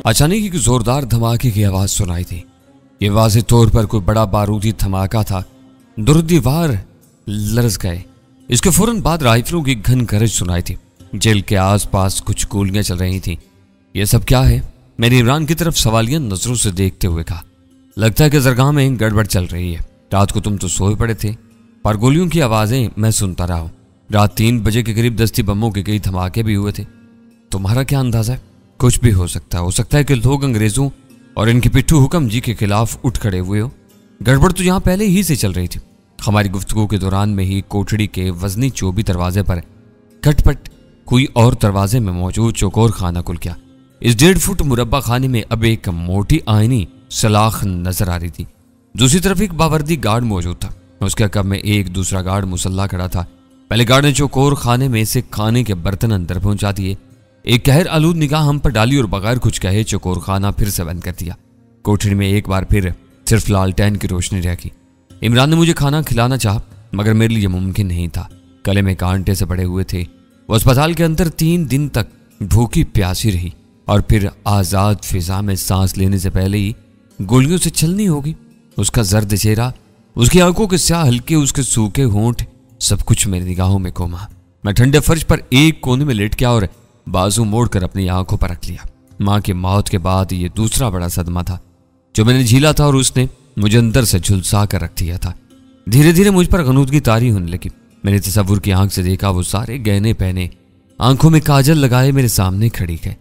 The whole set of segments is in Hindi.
अचानक एक जोरदार धमाके की आवाज सुनाई दी। ये वाज़ेह तौर पर कोई बड़ा बारूदी धमाका था। दीवार लरज़ गए। इसके फौरन बाद राइफलों की घन गरज सुनाई थी। जेल के आसपास कुछ गोलियां चल रही थीं। यह सब क्या है? मैंने इमरान की तरफ सवालिया नजरों से देखते हुए कहा। लगता है कि जरगाह में गड़बड़ चल रही है। रात को तुम तो सोए पड़े थे, पर गोलियों की आवाजें मैं सुनता रहा हूं। रात 3 बजे के करीब दस्ती बमों के कई धमाके भी हुए थे। तुम्हारा क्या अंदाजा है? कुछ भी हो सकता है। हो सकता है कि लोग अंग्रेजों और इनके पिट्ठू हुक्म जी के खिलाफ उठ खड़े हुए हो। गड़बड़ तो यहां पहले ही से चल रही थी। हमारी गुफ्तगू के दौरान में ही कोठड़ी के वजनी चौबी दरवाजे पर खटपट कोई और दरवाजे में मौजूद चौकोर खाना खुल गया। इस 1.5 फुट मुरब्बा खाने में अब एक मोटी आयनी सलाख नजर आ रही थी। दूसरी तरफ एक बावर्दी गार्ड मौजूद था। उसके कब में एक दूसरा गार्ड मुसल्ला खड़ा था। पहले गार्ड ने चौकोर खाने में से खाने के बर्तन अंदर पहुंचा दिए। एक कहर आलूद निगाह हम पर डाली और बगैर कुछ कहे चौकोर खाना फिर से बंद कर दिया। कोठरी में एक बार फिर सिर्फ लालटेन की रोशनी रह गई। इमरान ने मुझे खाना खिलाना चाहा, मगर मेरे लिए मुमकिन नहीं था। गले में कांटे से पड़े हुए थे। वो अस्पताल के अंदर 3 दिन तक भूखी प्यासी रही और फिर आजाद फिजा में सांस लेने से पहले ही गोलियों से छलनी होगी। उसका जर्द चेहरा, उसकी आंखों के स्याह हल्के, उसके सूखे होंठ, सब कुछ मेरी निगाहों में घूमा। मैं ठंडे फर्श पर एक कोने में लेट गया और बाजू मोड़कर अपनी आंखों पर रख लिया। मां की मौत के बाद ये दूसरा बड़ा सदमा था जो मैंने झीला था और उसने मुझे अंदर से झुलसा कर रख दिया था। धीरे धीरे मुझ पर गनूदगी तारी होने लगी। मैंने तसव्वुर की आंख से देखा वो सारे गहने पहने, आंखों में काजल लगाए मेरे सामने खड़ी है।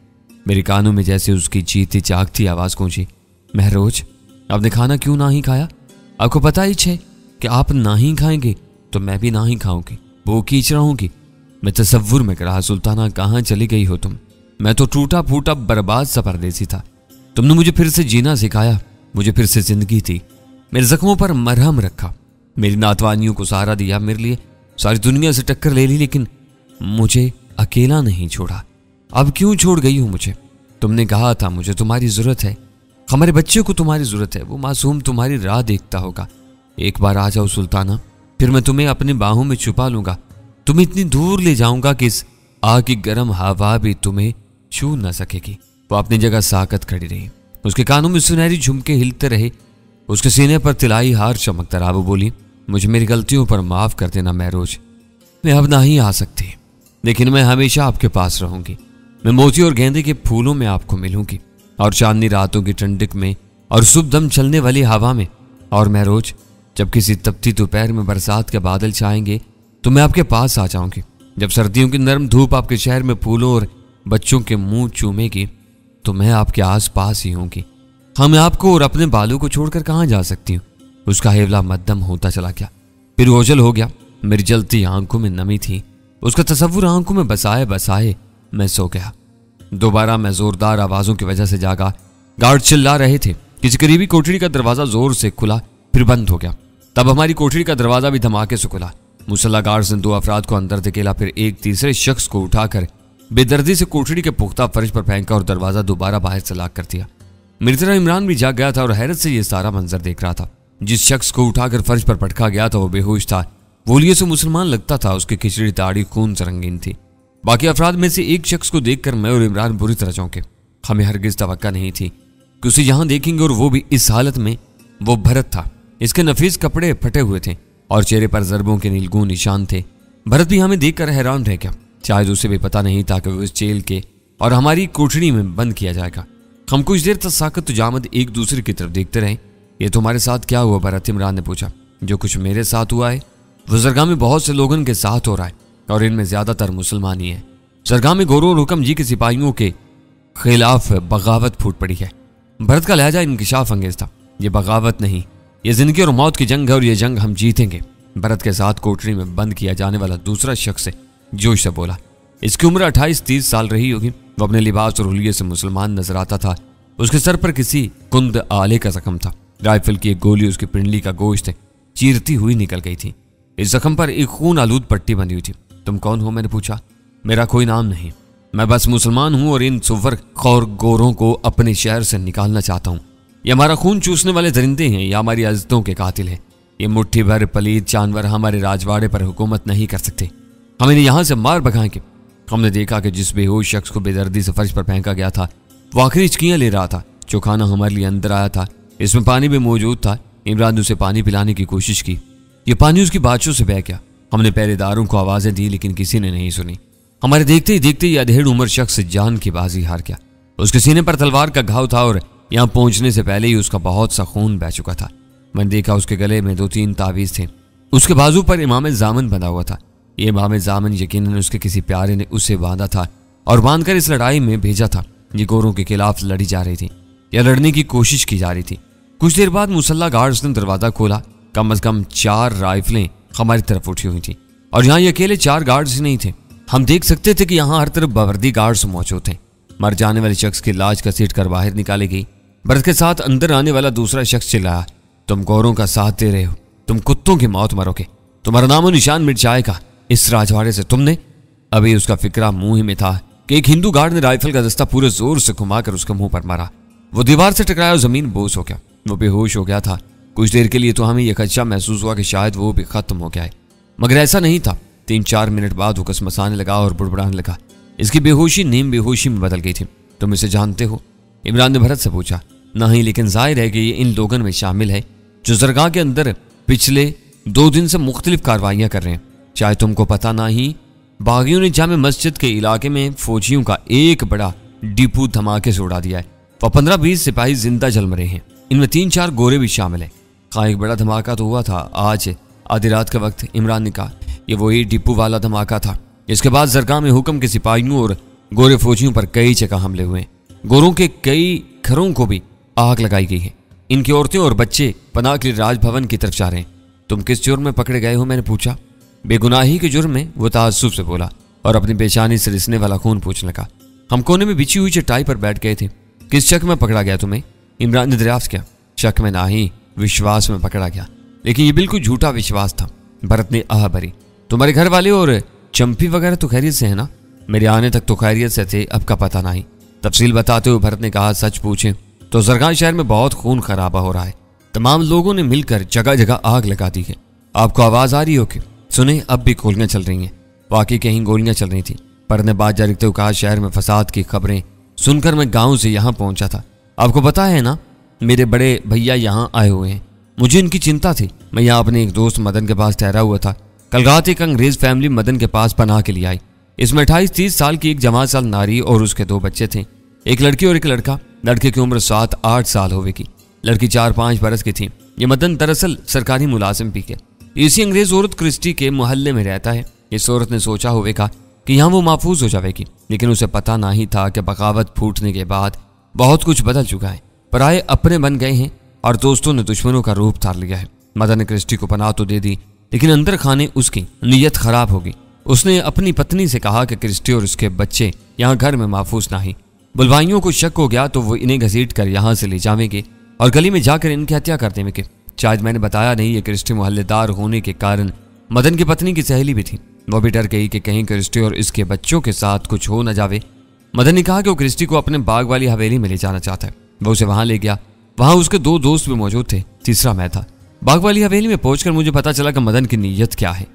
मेरे कानों में जैसे उसकी जीती जागती आवाज गूंजी, महरोज, आपने खाना क्यों ना ही खाया? आपको पता ही है कि आप ना ही खाएंगे तो मैं भी ना ही खाऊंगी, वो कीच रहूंगी। मैं तसव्वुर में कहा, सुल्ताना कहाँ चली गई हो तुम? मैं तो टूटा फूटा बर्बाद सा परदेसी था। तुमने मुझे फिर से जीना सिखाया, मुझे फिर से जिंदगी दी, मेरे जख्मों पर मरहम रखा, मेरी नातवानियों को सहारा दिया, मेरे लिए सारी दुनिया से टक्कर ले ली, लेकिन मुझे अकेला नहीं छोड़ा। अब क्यों छोड़ गई हो मुझे? तुमने कहा था मुझे तुम्हारी जरूरत है, हमारे बच्चे को तुम्हारी जरूरत है, वो मासूम तुम्हारी राह देखता होगा। एक बार आ जाओ सुल्ताना, फिर मैं तुम्हें अपनी बाहों में छुपा लूंगा, तुम्हें इतनी दूर ले जाऊंगा कि इस आग की गर्म हवा भी तुम्हें छू न सकेगी। वो अपनी जगह साकत खड़ी रही। उसके कानों में सुनहरी झुमके हिलते रहे, उसके सीने पर तिलाई हार चमकता रहा। वो बोली, मुझे मेरी गलतियों पर माफ कर देना महरोज, मैं अब ना ही आ सकती, लेकिन मैं हमेशा आपके पास रहूंगी। मैं मोती और गेंदे के फूलों में आपको मिलूंगी, और चांदनी रातों की ठंडक में, और सुबह दम चलने वाली हवा में। और महरोज, जब किसी तपती दोपहर में बरसात के बादल छाएंगे तो मैं आपके पास आ जाऊंगी। जब सर्दियों की नरम धूप आपके शहर में फूलों और बच्चों के मुंह चूमेगी तो मैं आपके आस पास ही होंगी। हाँ, मैं आपको और अपने बालों को छोड़कर कहाँ जा सकती हूँ? उसका हेवला मध्यम होता चला गया, फिर ओझल हो गया। मेरी जलती आंखों में नमी थी, उसका तसव्वुर आंखों में बसाए बसाए मैं सो गया। दोबारा मैं जोरदार आवाजों की वजह से जागा। गार्ड चिल्ला रहे थे। किसी करीबी कोठरी का दरवाजा जोर से खुला, फिर बंद हो गया। तब हमारी कोठरी का दरवाजा भी धमाके से खुला। मुसल्ला गार्ड्स ने 2 अफराद को अंदर धकेला, फिर एक तीसरे शख्स को उठाकर बेदर्दी से कोठरी के पुख्ता फर्श पर फेंका और दरवाजा दोबारा बाहर से लॉक कर दिया। मेरी तरह इमरान भी जाग गया था और हैरत से यह सारा मंजर देख रहा था। जिस शख्स को उठाकर फर्श पर पटका गया था वो बेहोश था। बोलिए से मुसलमान लगता था, उसकी खिचड़ी दाढ़ी खून से रंगीन थी। बाकी अफराद में से एक शख्स को देखकर मैं और इमरान बुरी तरह चौंके। हमें हरगिज तवक्का नहीं थी कि उसे यहां देखेंगे, और वो भी इस हालत में। वो भरत था। इसके नफीस कपड़े फटे हुए थे और चेहरे पर जरबों के नीलगू निशान थे। भरत भी हमें देखकर हैरान रह गया। शायद उसे भी पता नहीं था कि वो इस जेल के और हमारी कोठरी में बंद किया जाएगा। हम कुछ देर तक साकत जामद एक दूसरे की तरफ देखते रहे। ये तुम्हारे साथ क्या हुआ भरत? इमरान ने पूछा। जो कुछ मेरे साथ हुआ है वो जरगाह में बहुत से लोगों के साथ हो रहा है, और इनमें ज्यादातर मुसलमान ही है। जरगाह में गोरों और हुक्म जी के सिपाहियों के खिलाफ बगावत फूट पड़ी है। भरत का लहजा इंकिशाफ अंगेज था। ये बगावत नहीं, ये जिंदगी और मौत की जंग है, और ये जंग हम जीतेंगे। भरत के साथ कोठरी में बंद किया जाने वाला दूसरा शख्स जोश से बोला। इसकी उम्र 28-30 साल रही होगी। वो अपने लिबास और हुलिये से मुसलमान नजर आता था। उसके सर पर किसी कुंद आले का जख्म था। राइफल की एक गोली उसकी पिंडली का गोश्त चीरती हुई निकल गई थी। इस जख्म पर एक खून आलूद पट्टी बंधी हुई थी। तुम कौन हो? मैंने पूछा। मेरा कोई नाम नहीं, मैं बस मुसलमान हूं और इन सुवर खौर गोरों को अपने शहर से निकालना चाहता हूं। ये हमारा खून चूसने वाले दरिंदे हैं या हमारी इज्जतों के कातिल हैं। ये मुट्ठी भर पलीद जानवर हमारे राजवाड़े पर हुकूमत नहीं कर सकते। हम इन्हें यहां से मार भगाएंगे। हमने देखा कि जिस बेहोश शख्स को बेदर्दी से फर्श पर फेंका गया था वो आखिरी हिचकियां ले रहा था। जो खाना हमारे लिए अंदर आया था इसमें पानी भी मौजूद था। इमरान ने उसे पानी पिलाने की कोशिश की। ये पानी उसकी बाजू से बह गया। हमने पहरेदारों को आवाजें दी लेकिन किसी ने नहीं सुनी। हमारे देखते ही देखते ये अधेड़ उम्र शख्स जान की बाजी हार गया। उसके सीने पर तलवार का घाव था और यहाँ पहुंचने से पहले ही उसका बहुत सा खून बह चुका था। मैंने देखा उसके गले में 2-3 तावीज थे। उसके बाजू पर इमाम जामन बंधा हुआ था। ये इमाम जामन यकीनन उसके किसी प्यारे ने उसे बांधा था और बांधकर इस लड़ाई में भेजा था। ये गोरों के खिलाफ लड़ी जा रही थी या लड़ने की कोशिश की जा रही थी। कुछ देर बाद मुसल्ला गार्ड्स ने दरवाजा खोला। कम से कम 4 राइफलें हमारी तरफ उठी हुई थी और यहाँ ये अकेले 4 गार्ड्स ही नहीं थे। हम देख सकते थे कि यहाँ हर तरफ बावर्दी गार्ड्स मौजूद थे। मर जाने वाले शख्स की लाश घसीट कर बाहर निकाली गई। बर्द के साथ अंदर आने वाला दूसरा शख्स चिल्लाया, तुम गोरों का साथ दे रहे हो, तुम कुत्तों की मौत मरोगे, तुम्हारा नामो निशान मिट जाएगा इस राजवाड़े से। तुमने अभी उसका फिक्रा मुंह ही में था कि एक हिंदू गार्ड ने राइफल का दस्ता पूरे जोर से घुमाकर उसके मुंह पर मारा। वो दीवार से टकराया और जमीन बोझ हो गया। वो बेहोश हो गया था। कुछ देर के लिए तो हमें यह खदशा महसूस हुआ कि शायद वो भी खत्म हो गया है, मगर ऐसा नहीं था। 3-4 मिनट बाद वो कसमसाने लगा और बुड़बुड़ाने लगा। इसकी बेहोशी नीम बेहोशी में बदल गई थी। तुम इसे जानते हो? इमरान ने भरत से पूछा। नहीं, लेकिन जाहिर है कि ये इन लोगों में शामिल है जो दरगाह के अंदर पिछले 2 दिन से मुख्तलिफ कार्रवाइयां कर रहे हैं। शायद तुमको पता ना ही, बागियों ने जामे मस्जिद के इलाके में फौजियों का एक बड़ा डिपो धमाके से उड़ा दिया है। वह 15-20 सिपाही जिंदा जल मरे हैं। इनमें 3-4 गोरे भी शामिल हैं। हाँ, एक बड़ा धमाका तो हुआ था आज आधी रात के वक्त। इमरान ने कहा, यह वही डिपो वाला धमाका था। इसके बाद दरगाह में हुक्म के सिपाहियों और गोरे फौजियों पर कई जगह हमले हुए। गोरों के कई घरों को भी आग लगाई गई है। इनकी औरतें और बच्चे पनाह के लिए राजभवन की तरफ जा रहे हैं। तुम किस जुर्म में पकड़े गए हो? मैंने पूछा। बेगुनाही के जुर्म में, वो ताज्जुब से बोला और अपनी पेशानी से रिसने वाला खून पूछने लगा। हम कोने में बिछी हुई चटाई पर बैठ गए थे। किस शक में पकड़ा गया तुम्हें? इमरान ने दरियाफ्त किया। शक में ना ही, विश्वास में पकड़ा गया, लेकिन ये बिल्कुल झूठा विश्वास था। भरत ने आह भरी। तुम्हारे घर वाले और चंपी वगैरह तो खैरियत से है ना? मेरे आने तक तो खैरियत से थे, अब का पता नहीं। तफसील बताते हुए भरत ने कहा, सच पूछें तो जरगाह शहर में बहुत खून खराबा हो रहा है। तमाम लोगों ने मिलकर जगह जगह आग लगा दी है। आपको आवाज आ रही हो कि? सुने, अब भी गोलियां चल रही हैं। वाकई कहीं गोलियां चल रही थी। पर ने बात जारी रखते हुए कहा, शहर में फसाद की खबरें सुनकर मैं गाँव से यहाँ पहुंचा था। आपको पता है ना, मेरे बड़े भैया यहाँ आए हुए हैं। मुझे इनकी चिंता थी। मैं यहाँ अपने एक दोस्त मदन के पास ठहरा हुआ था। कल रात एक अंग्रेज फैमिली मदन के पास पनाह के लिए आई। इसमें 28-30 साल की एक जमात साल नारी और उसके 2 बच्चे थे, एक लड़की और एक लड़का। लड़के की उम्र 7-8 साल होगी, लड़की 4-5 बरस की थी। ये मदन दरअसल सरकारी मुलाजिम भी के इसी अंग्रेज औरत क्रिस्टी के मोहल्ले में रहता है। इस औरत ने सोचा होगा कि यहाँ वो महफूज हो जाएगी, लेकिन उसे पता नहीं था कि बगावत फूटने के बाद बहुत कुछ बदल चुका है। पराए अपने बन गए हैं और दोस्तों ने दुश्मनों का रूप धार लिया है। मदन ने क्रिस्टी को पनाह तो दे दी, लेकिन अंदर खाने उसकी नीयत खराब होगी। उसने अपनी पत्नी से कहा कि क्रिस्टी और उसके बच्चे यहाँ घर में महफूज नहीं। बुलवाइयों को शक हो गया तो वो इन्हें घसीट कर यहाँ से ले जावेंगे और गली में जाकर इनकी हत्या कर देंगे। शायद मैंने बताया नहीं, ये क्रिस्टी मोहल्लेदार होने के कारण मदन की पत्नी की सहेली भी थी। वो भी डर गई कि कहीं क्रिस्टी और इसके बच्चों के साथ कुछ हो न जावे। मदन ने कहा कि वो क्रिस्टी को अपने बाग वाली हवेली में ले जाना चाहता है। वो उसे वहां ले गया। वहां उसके 2 दोस्त भी मौजूद थे, तीसरा मैं था। बाग वाली हवेली में पहुंचकर मुझे पता चला कि मदन की नीयत क्या है।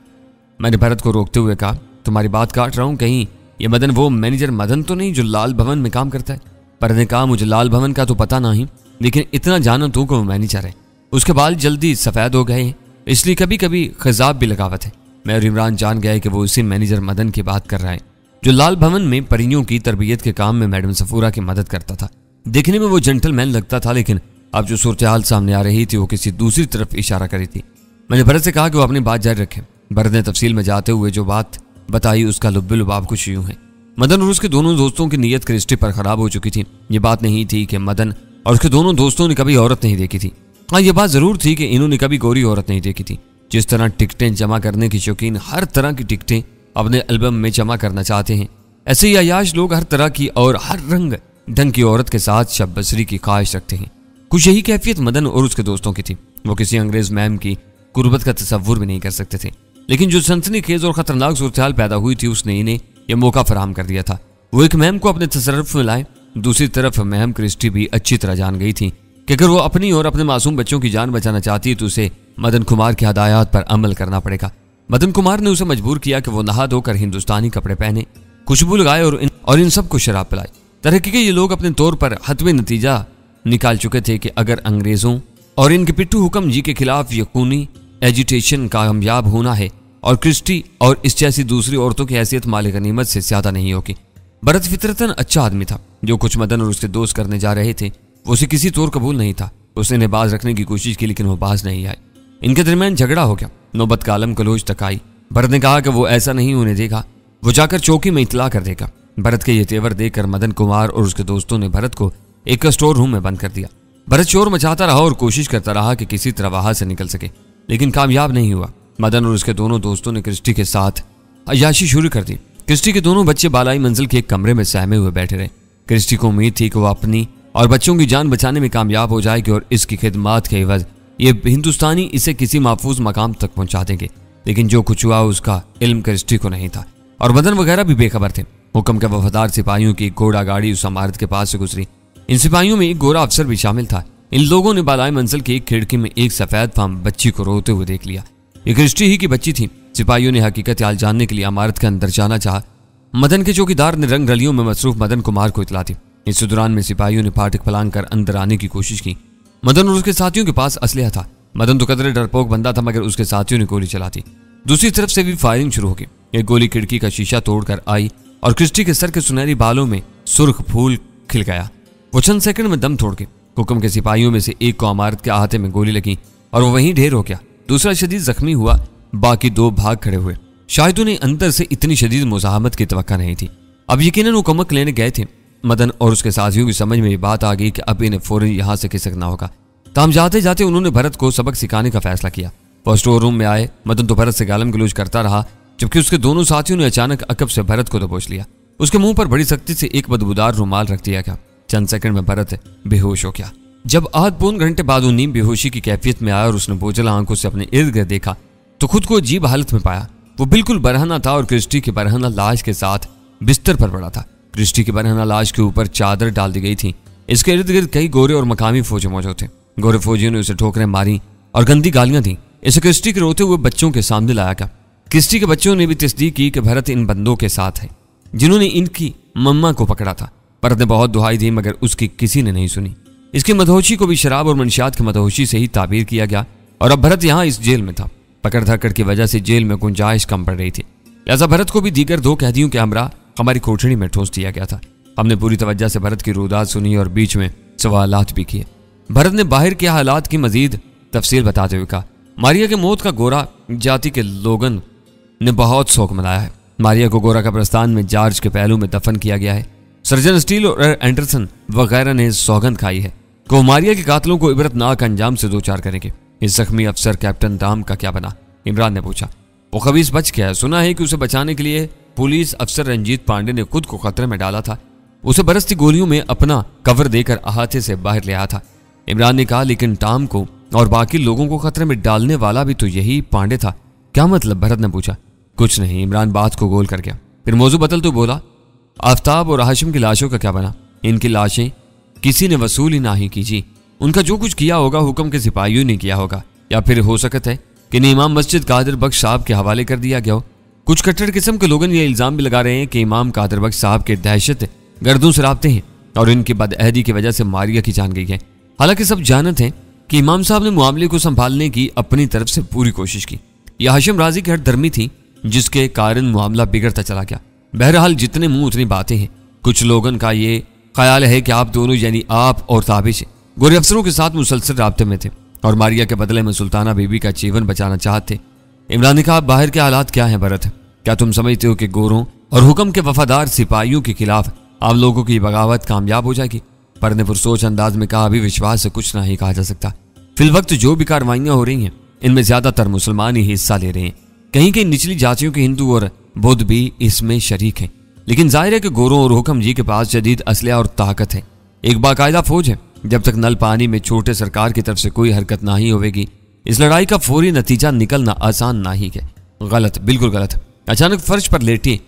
मैंने भरत को रोकते हुए कहा, तुम्हारी बात काट रहा हूं, कहीं ये मदन वो मैनेजर मदन तो नहीं जो लाल भवन में काम करता है? पर ने कहा, मुझे लाल भवन का तो पता नहीं, लेकिन इतना जानो तू को वो मैनेजर है। उसके बाल जल्दी सफेद हो गए हैं, इसलिए कभी कभी खिजाब भी लगावत है। मैं और इमरान जान गए कि वो उसी मैनेजर मदन की बात कर रहा है जो लाल भवन में परियों की तरबियत के काम में मैडम सफूरा की मदद करता था। देखने में वो जेंटलमैन लगता था, लेकिन अब जो सूरत हाल सामने आ रही थी वो किसी दूसरी तरफ इशारा करी थी। मैंने भरत से कहा कि वो अपनी बात जारी रखे। भरत ने तफसील में जाते हुए जो बात बताई उसका लुब्बे लुबाब कुछ यूं है। मदन और उसके दोनों दोस्तों की नीयत क्रिस्टी पर खराब हो चुकी थी। ये बात नहीं थी कि मदन और उसके दोनों दोस्तों ने कभी औरत नहीं देखी थी। हाँ, ये बात जरूर थी कि इन्होंने कभी गोरी औरत नहीं देखी थी। जिस तरह टिकटें जमा करने की शौकीन हर तरह की टिकटें अपने एल्बम में जमा करना चाहते हैं, ऐसे ही अयाश लोग हर तरह की और हर रंग ढंग की औरत के साथ शब बसरी की ख्वाहिश रखते हैं। कुछ यही कैफियत मदन और उसके दोस्तों की थी। वो किसी अंग्रेज मैम की कुर्बत का तसव्वुर भी नहीं कर सकते थे, लेकिन जो सनसनीखेज और खतरनाक सूरत पैदा हुई थी उसने इन्हें यह मौका फराहम कर दिया था। वो एक मैम को अपने तसर्रुफ में लाए। दूसरी तरफ मैम क्रिस्टी भी अच्छी तरह जान गई थी कि अगर वो अपनी और अपने मासूम बच्चों की जान बचाना चाहती है तो उसे मदन कुमार की हदायत पर अमल करना पड़ेगा। मदन कुमार ने उसे मजबूर किया कि वो नहा धोकर हिंदुस्तानी कपड़े पहने, खुशबू लगाए और इन सबको शराब पिलाए। तरक्की के ये लोग अपने तौर पर हतमी नतीजा निकाल चुके थे कि अगर अंग्रेजों और इनके पिट्ठू हुक्म जी के खिलाफ यकूनी एजिटेशन कामयाब होना है और क्रिस्टी और इस जैसी दूसरी औरतों की हैसियत मालिक गनीमत से ज्यादा नहीं होगी। भरत फितरतन अच्छा आदमी था। जो कुछ मदन और उसके दोस्त करने जा रहे थे वो उसे किसी तौर कबूल नहीं था। उसने इन्हें बाज रखने की कोशिश की लेकिन वो बाज नहीं आए। इनके दरमियान झगड़ा हो गया। नौबत का आलम कलोज तक आई। भरत ने कहा कि वो ऐसा नहीं होने देगा, वो जाकर चौकी में इतला कर देगा। भरत के ये तेवर देखकर मदन कुमार और उसके दोस्तों ने भरत को एक स्टोर रूम में बंद कर दिया। भरत शोर मचाता रहा और कोशिश करता रहा कि किसी तरह वहां से निकल सके, लेकिन कामयाब नहीं हुआ। मदन और उसके दोनों दोस्तों ने क्रिस्टी के साथ अय्याशी शुरू कर दी। क्रिस्टी के दोनों बच्चे बालाई मंजिल के एक कमरे में सहमे हुए बैठे रहे। क्रिस्टी को उम्मीद थी कि वो अपनी और बच्चों की जान बचाने में कामयाब हो जाएगी और इसकी खिदमत के एवज ये हिंदुस्तानी इसे किसी महफूज मकाम तक पहुंचा देंगे। लेकिन जो कुछ हुआ उसका इल्म क्रिस्टी को नहीं था और मदन वगैरह भी बेखबर थे। हुक्म के वफादार सिपाहियों की घोड़ा गाड़ी उस इमारत के पास से गुजरी। इन सिपाहियों में एक गोरा अफसर भी शामिल था। इन लोगों ने बालाई मंजिल की एक खिड़की में एक सफेद फाम बच्ची को रोते हुए देख लिया। ये क्रिस्टी ही की बच्ची थी। सिपाहियों ने हकीकत हाल जानने के लिए इमारत के अंदर जाना चाहा। मदन के चौकीदार ने रंग रलियों में मसरूफ मदन कुमार को इतला दी। इस दौरान में सिपाहियों ने फाटक फलांग कर अंदर आने की कोशिश की। मदन और उसके साथियों के पास असलहा था। मदन तो कदरे डरपोक बंदा था मगर उसके साथियों ने गोली चला दी। दूसरी तरफ से भी फायरिंग शुरू हो गई। एक गोली खिड़की का शीशा तोड़कर आई और क्रिस्टी के सर के सुनहरी बालों में सुर्ख फूल खिल गया। वो चंद सेकंड में दम तोड़ गए। हुक्म के सिपाहियों में से एक को इमारत के अहाते में गोली लगी और वो वहीं ढेर हो गया। दूसरा शदीद जख्मी हुआ। बाकी दो भाग खड़े हुए। शायद उन्हें अंदर से इतनी शदीद मुज़ाहमत की तवक्का नहीं थी। अब यकीनन वो कमक लेने गए थे। मदन और उसके साथियों की समझ में ये बात आ गई कि अब इन्हें फौरन यहाँ से खिसकना होगा। ताम जाते जाते उन्होंने भरत को सबक सिखाने का फैसला किया। वो स्टोर रूम में आए। मदन तो भरत से गालम गलूज करता रहा जबकि उसके दोनों साथियों ने अचानक अकब से भरत को दबोच लिया। उसके मुंह पर बड़ी सख्ती से एक बदबूदार रुमाल रख दिया गया। चंद सेकंड में भरत बेहोश हो गया। जब आध पौन घंटे बाद वो नीम बेहोशी की कैफियत में आया और उसने बोझल आंखों से अपने इर्द गिर्द देखा तो खुद को अजीब हालत में पाया। वो बिल्कुल बरहना था और क्रिस्टी की बरहना लाश के साथ बिस्तर पर पड़ा था। क्रिस्टी की बरहना लाश के ऊपर चादर डाल दी गई थी। इसके इर्द गिर्द कई गोरे और मकामी फौजी मौजूद थे। गोरे फौजियों ने उसे ठोकरें मारी और गंदी गालियां दी। इसे क्रिस्टी के रोते हुए बच्चों के सामने लाया गया। क्रिस्टी के बच्चों ने भी तस्दीक की कि भरत इन बंदों के साथ है जिन्होंने इनकी मम्मा को पकड़ा था। भरत ने बहुत दुहाई दी मगर उसकी किसी ने नहीं सुनी। इसकी मदहोशी को भी शराब और मंशियात की मदहोशी से ही ताबीर किया गया और अब भरत यहाँ इस जेल में था। पकड़ धकड़ की वजह से जेल में गुंजाइश कम पड़ रही थी। लिहाजा भरत को भी दीगर दो कैदियों के हमरा हमारी कोठड़ी में ठोस दिया गया था। हमने पूरी तवज्जो से भरत की रुदात सुनी और बीच में सवालात भी किए। भरत ने बाहर के हालात की मजीद तफसील बताते हुए कहा, मारिया के मौत का गोरा जाति के लोगन ने बहुत शौक मनाया है। मारिया को गोरा कब्रिस्तान में जॉर्ज के पहलू में दफन किया गया है। सर्जन स्टील और एंडरसन वगैरह ने सौगंध खाई है कि वो मारिया के कातलों को इबरतनाक अंजाम से दो चार करेंगे। इस जख्मी अफसर कैप्टन राम का क्या बना? इमरान ने पूछा। वो खबीस बच गया है। सुना है कि उसे बचाने के लिए पुलिस अफसर रंजीत पांडे ने खुद को खतरे में डाला था। उसे बरसती गोलियों में अपना कवर देकर अहाते से बाहर ले आया था। इमरान ने कहा, लेकिन टाम को और बाकी लोगों को खतरे में डालने वाला भी तो यही पांडे था। क्या मतलब? भरत ने पूछा। कुछ नहीं, इमरान बात को गोल कर गया। फिर मौजू बदल तो बोला, आफ्ताब और हाशिम की लाशों का क्या बना? इनकी लाशें किसी ने वसूल ही ना ही की जी। उनका जो कुछ किया होगा हुक्म के सिपाहियों ने किया होगा, या फिर हो सकता है कि इमाम मस्जिद कादिर बख्श साहब के हवाले कर दिया गया हो। कुछ कट्टर किस्म के लोगों ये इल्जाम भी लगा रहे हैं कि इमाम कादिर बख्श साहब के दहशत गर्दों से राब्ते हैं और इनकी बदअहदी की वजह से मारिया की जान गई है। हालांकि सब जानते हैं कि इमाम साहब ने मामले को संभालने की अपनी तरफ से पूरी कोशिश की। यह हाशिम राजी की हठधर्मी थी जिसके कारण मामला बिगड़ता चला गया। बहरहाल जितने मुंह उतनी बातें हैं। कुछ लोगों का ये ख्याल है कि आप दोनों यानी आप और ताबिश गोरे अफसरों के साथ मुसलसल राब्ते में थे और मारिया के बदले में सुल्ताना बीबी का जीवन बचाना चाहते। इमरान ने कहा, बाहर के हालात क्या हैं भरत? क्या तुम समझते हो कि गोरों और हुक्म के वफादार सिपाहियों के खिलाफ आम लोगों की बगावत कामयाब हो जाएगी? पर ने पुरसोच अंदाज में कहा, अभी विश्वास से कुछ नहीं कहा जा सकता। फिलवक्त जो भी कार्रवाइयां हो रही हैं इनमें ज्यादातर मुसलमान ही हिस्सा ले रहे हैं। कहीं कहीं निचली जातियों के हिंदू और बुद्ध भी इसमें शरीक हैं। लेकिन जाहिर है कि गोरों और हुक्म जी के पास जदीद असलहा और ताकत है। एक बाकायदा फौज है। जब तक नल पानी में छोटे सरकार की तरफ से कोई हरकत ना ही होगी इस लड़ाई का फौरी नतीजा निकलना आसान ना ही है। गलत, बिल्कुल गलत। अचानक फर्श पर लेटे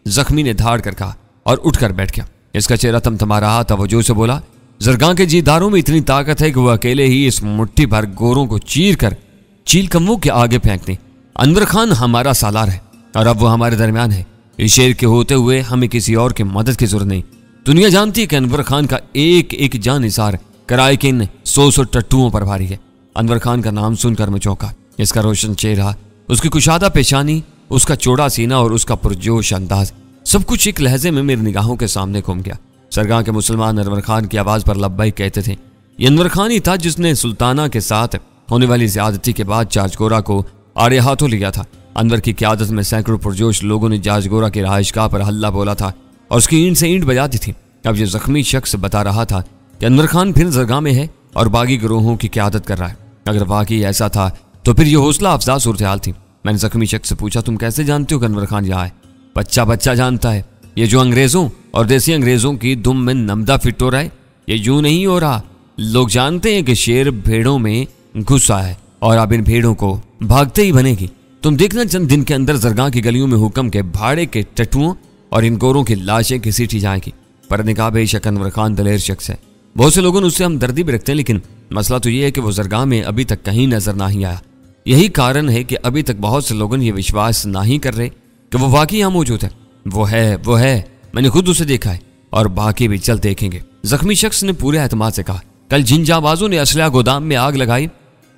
जख्मी ने धाड़ कर कहा और उठकर बैठ गया। इसका चेहरा तमतमा रहा था। वो जोर से बोला, जरगां के जीदारों में इतनी ताकत है कि वह अकेले ही इस मुट्ठी भर गोरों को चील कमों के आगे फेंक दें। अनवर खान हमारा सालार है और अब वो हमारे दरमियान है। इस शेर के होते हुए हमें किसी और की मदद की जरूरत नहीं। दुनिया जानती है कि अनवर खान का एक एक जानिसार किराए के इन 100 टट्टुओं पर भारी है। अनवर खान का नाम सुनकर मैं चौंका। इसका रोशन चेहरा, उसकी कुशादा पेशानी, उसका चौड़ा सीना और उसका पुरजोश अंदाज, सब कुछ एक लहजे में मेरी निगाहों के सामने घूम गया। सरगाह के मुसलमान अनवर खान की आवाज पर लब्बैक कहते थे। ये अनवर खान ही था जिसने सुल्ताना के साथ होने वाली ज्यादती के बाद जाजगोरा को आड़े हाथों लिया था। अनवर की क़यादत में सैकड़ों पुरजोश लोगों ने जाजगोरा की रहायशगाह पर हल्ला बोला था और उसकी ईंट से ईंट बजा दी थी। अब ये जख्मी शख्स बता रहा था कि अनवर खान फिर जरगाह में है और बागी गिरोहों की क़यादत कर रहा है। अगर वाकई ऐसा था तो फिर ये हौसला अफजा सूरत हाल थी। मैंने जख्मी शख्स से पूछा, तुम कैसे जानते हो कि अनवर खान यहाँ है? बच्चा बच्चा जानता है। ये जो अंग्रेजों और देसी अंग्रेजों की दुम में नमदा फिट हो रहा है, ये यूं नहीं हो रहा। लोग जानते हैं कि शेर भेड़ों में घुसा है और अब इन भेड़ों को भागते ही बनेगी। तुम देखना चंद दिन के अंदर जरगाह की गलियों में हुक्म के भाड़े के टट्टुओं और इन गोरों की लाशें घसीटी जाएंगी। पर ने कहा, बेशक अनवर खान दलेर शख्स है, बहुत से लोगों ने उससे हमदर्दी भी रखते हैं, लेकिन मसला तो ये है कि वो जरगाह में अभी तक कहीं नजर नहीं आया। यही कारण है कि अभी तक बहुत से लोगों ने ये विश्वास नहीं कर रहे कि वो वाकई यहाँ मौजूद है। वो है, मैंने खुद उसे देखा है और बाकी भी जल्द देखेंगे। जख्मी शख्स ने पूरे एतमाद से कहा, कल जिन जाबाजों ने असलहा गोदाम में आग लगाई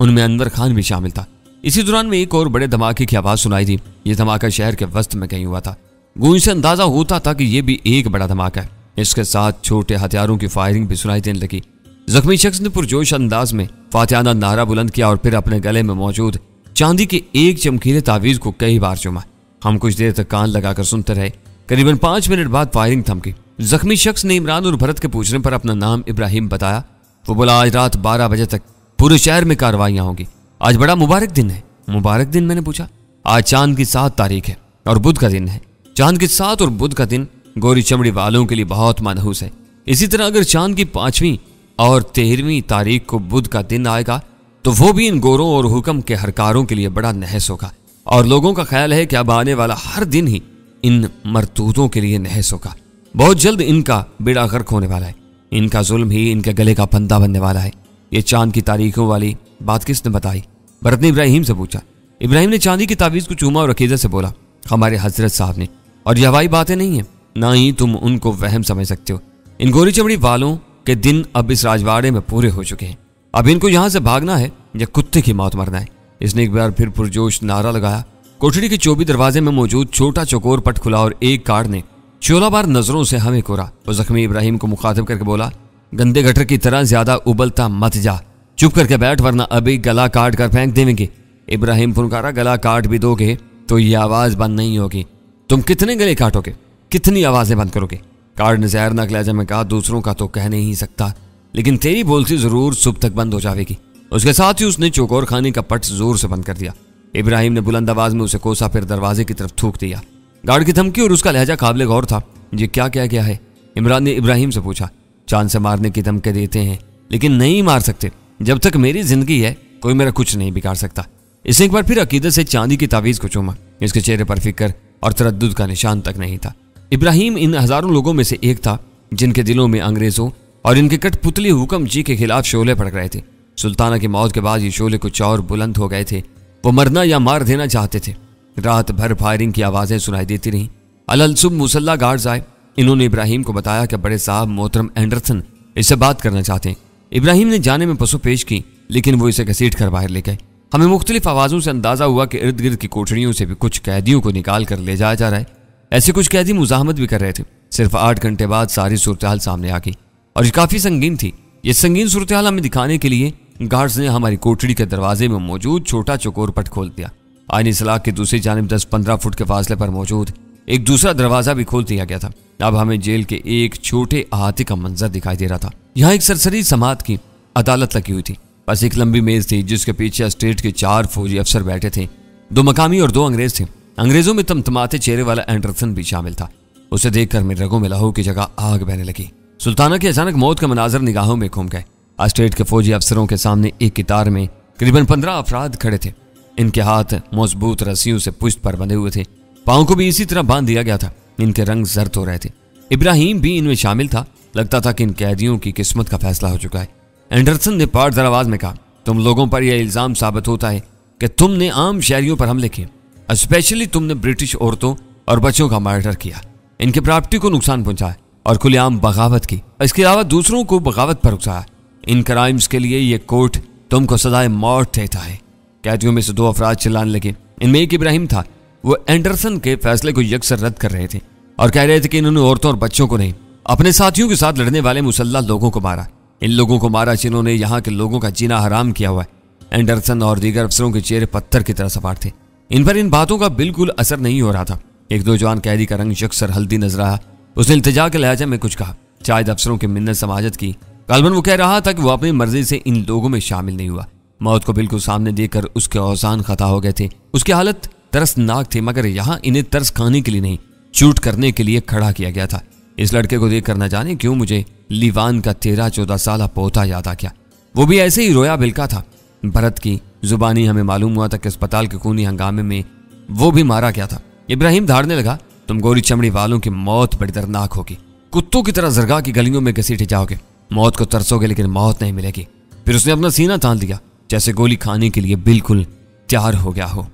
उनमें अनवर खान भी शामिल था। इसी दौरान में एक और बड़े धमाके की आवाज सुनाई दी। यह धमाका शहर के वस्त में कहीं हुआ था। गूंज से अंदाजा होता था कि यह भी एक बड़ा धमाका है। इसके साथ छोटे हथियारों की फायरिंग भी सुनाई देने लगी। जख्मी शख्स ने पुरजोश अंदाज में फातिहाना नारा बुलंद किया और फिर अपने गले में मौजूद चांदी के एक चमकीले तावीज को कई बार चूमा। हम कुछ देर तक कान लगाकर सुनते रहे। करीबन 5 मिनट बाद फायरिंग थमकी। जख्मी शख्स ने इमरान और भरत के पूछने पर अपना नाम इब्राहिम बताया। वो बोला, आज रात 12 बजे तक पूरे शहर में कार्रवाइयां होंगी। आज बड़ा मुबारक दिन है। मुबारक दिन? मैंने पूछा। आज चांद की 7 तारीख है और बुध का दिन है। चांद की 7 और बुध का दिन गोरी चमड़ी वालों के लिए बहुत मनहूस है। इसी तरह अगर चांद की 5वीं और 13वीं तारीख को बुध का दिन आएगा तो वो भी इन गोरों और हुक्म के हरकारों के लिए बड़ा नहस होगा। और लोगों का ख्याल है कि अब आने वाला हर दिन ही इन मरतूतों के लिए नहस होगा। बहुत जल्द इनका बेड़ा गर्क होने वाला है। इनका जुल्म ही इनके गले का फंदा बनने वाला है। ये चांद की तारीखों वाली बात किसने बताई? भरत ने इब्राहिम से पूछा। इब्राहिम ने चांदी की तावीज को चूमा और अकीदत से बोला, हमारे हजरत साहब ने। और ये हवाई बातें नहीं है, ना ही तुम उनको वहम समझ सकते हो। इन गोरी चमड़ी वालों के दिन अब इस राजवाड़े में पूरे हो चुके हैं। अब इनको यहां से भागना है या कुत्ते की मौत मरना है। इसने एक बार फिर पुरजोश नारा लगाया। कोठरी के 24 दरवाजे में मौजूद छोटा चौकोर पट खुला और एक कार ने 16 बार नजरों से हमें कोरा। वो जख्मी इब्राहिम को मुखातिब करके बोला, गंदे गटर की तरह ज्यादा उबलता मत जा, चुप करके बैठ वरना अभी गला काट कर फेंक देंगे। इब्राहिम फुनकारा, गला काट भी दोगे तो ये आवाज बंद नहीं होगी। तुम कितने गले काटोगे, कितनी आवाजें बंद करोगे? कार्ड ने जहरनाक लहजे में कहा, दूसरों का तो कह नहीं सकता, लेकिन तेरी बोलती जरूर सुबह तक बंद हो जाएगी। उसके साथ ही उसने चौकोर खाने का पट जोर से बंद कर दिया। इब्राहिम ने बुलंद आवाज में उसे कोसा, फिर दरवाजे की तरफ थूक दिया। गार्ड की धमकी और उसका लहजा काबिल गौर था। ये क्या क्या क्या है? इमरान ने इब्राहिम से पूछा। चांद से मारने की धमकी देते हैं लेकिन नहीं मार सकते। जब तक मेरी जिंदगी है कोई मेरा कुछ नहीं बिगाड़ सकता। इसने एक बार फिर अकीदत से चांदी की तावीज को चूमा। इसके चेहरे पर फिक्र और तरद्दुद का निशान तक नहीं था। इब्राहिम इन हजारों लोगों में से एक था जिनके दिलों में अंग्रेजों और इनके कठपुतली हुक्म जी के खिलाफ शोले भड़क रहे थे। सुल्ताना की मौत के बाद ये शोले कुछ और बुलंद हो गए थे। वो मरना या मार देना चाहते थे। रात भर फायरिंग की आवाजें सुनाई देती रहीं। अलसुब मुसल्ला गार्ड्स आए। इन्होंने इब्राहिम को बताया कि बड़े साहब मोहतरम एंडरसन इससे बात करना चाहते हैं। इब्राहिम ने जाने में पसो पेश की, लेकिन वो इसे घसीट कर बाहर ले गए। हमें मुख्तलिफ आवाजों से अंदाजा हुआ कि इर्द गिर्द की कोठरियों से भी कुछ कैदियों को निकाल कर ले जाया जा रहा है। ऐसे कुछ कैदी मुजाहमत भी कर रहे थे। सिर्फ 8 घंटे बाद सारी सूरत सामने आ गई और ये काफी संगीन थी। ये संगीन सूरत हमें दिखाने के लिए गार्ड्स ने हमारी कोठरी के दरवाजे में मौजूद छोटा चौकोर पट खोल दिया। आईनी सलाख की दूसरी जानिब 10-15 फुट के फासले पर मौजूद एक दूसरा दरवाजा भी खोल दिया गया था। अब हमें जेल के एक छोटे अहाते का मंजर दिखाई दे रहा था। यहाँ एक सरसरी समात की अदालत लगी हुई थी। बस एक लंबी मेज थी जिसके पीछे स्टेट के 4 फौजी अफसर बैठे थे। 2 मकामी और 2 अंग्रेज थे। अंग्रेजों में तमतमाते चेहरे वाला एंडरसन भी शामिल था। उसे देखकर मेरे रगों में लहू की जगह आग बहने लगी। सुल्ताना की अचानक मौत के मनाजर निगाहों में घूम गए। स्टेट के फौजी अफसरों के सामने एक कितार में करीबन 15 अफराद खड़े थे। इनके हाथ मजबूत रस्सियों से पुश्त पर बंधे हुए थे। पांव को भी इसी तरह बांध दिया गया था। इनके रंग जर्द हो रहे थे। इब्राहिम भी इनमें शामिल था। लगता था कि इन कैदियों की किस्मत का फैसला हो चुका है। एंडरसन ने पाटदार आवाज में कहा, तुम लोगों पर यह इल्जाम साबित होता है कि तुमने आम शहरियों पर हमले किए, स्पेशली तुमने ब्रिटिश औरतों और बच्चों का मर्डर किया, इनके प्रॉपर्टी को नुकसान पहुंचाया। और खुलेआम बगावत की। इसके अलावा दूसरों को बगावत पर उकसाया। इन क्राइम्स के लिए ये कोर्ट तुमको सजाए मौत देता है। कैदियों में से 2 अफराद चिल्लाने लगे। इनमें एक इब्राहिम था। वो एंडरसन के फैसले को यकसर रद्द कर रहे थे और कह रहे थे कि इन्होंने औरतों और बच्चों को नहीं, अपने साथियों के साथ लड़ने वाले मुसल्लह लोगों को मारा। इन लोगों को मारा जिन्होंने यहाँ के लोगों का जीना हराम किया हुआ है। एंडरसन और दीगर अफसरों के चेहरे पत्थर की तरह सपाट थे। इन पर इन बातों का बिल्कुल असर नहीं हो रहा था। एक दो जवान कैदी का रंग यकसर हल्दी नजर आया। उसने इल्तिजा के लहजे में कुछ कहा, शायद अफसरों की मिन्नत समाजत की। गालबन वो कह रहा था कि वो अपनी मर्जी से इन लोगों में शामिल नहीं हुआ। मौत को बिल्कुल सामने देखकर उसके औसान खता हो गए थे। उसकी हालत तरसनाक थी, मगर यहाँ इन्हें तरस खाने के लिए नहीं, शूट करने के लिए खड़ा किया गया था। इस लड़के को देखकर न जाने क्यों मुझे लीवान का 13-14 साल पोता याद आ गया। वो भी ऐसे ही रोया बिलका था। भरत की जुबानी हमें मालूम हुआ था कि अस्पताल के खूनी हंगामे में वो भी मारा गया था। इब्राहिम धाड़ने लगा, तुम गोरी चमड़ी वालों की मौत बड़ी दर्दनाक होगी। कुत्तों की तरह जरगा की गलियों में घसीटे जाओगे, मौत को तरसोगे लेकिन मौत नहीं मिलेगी। फिर उसने अपना सीना तान दिया, जैसे गोली खाने के लिए बिल्कुल तैयार हो गया हो।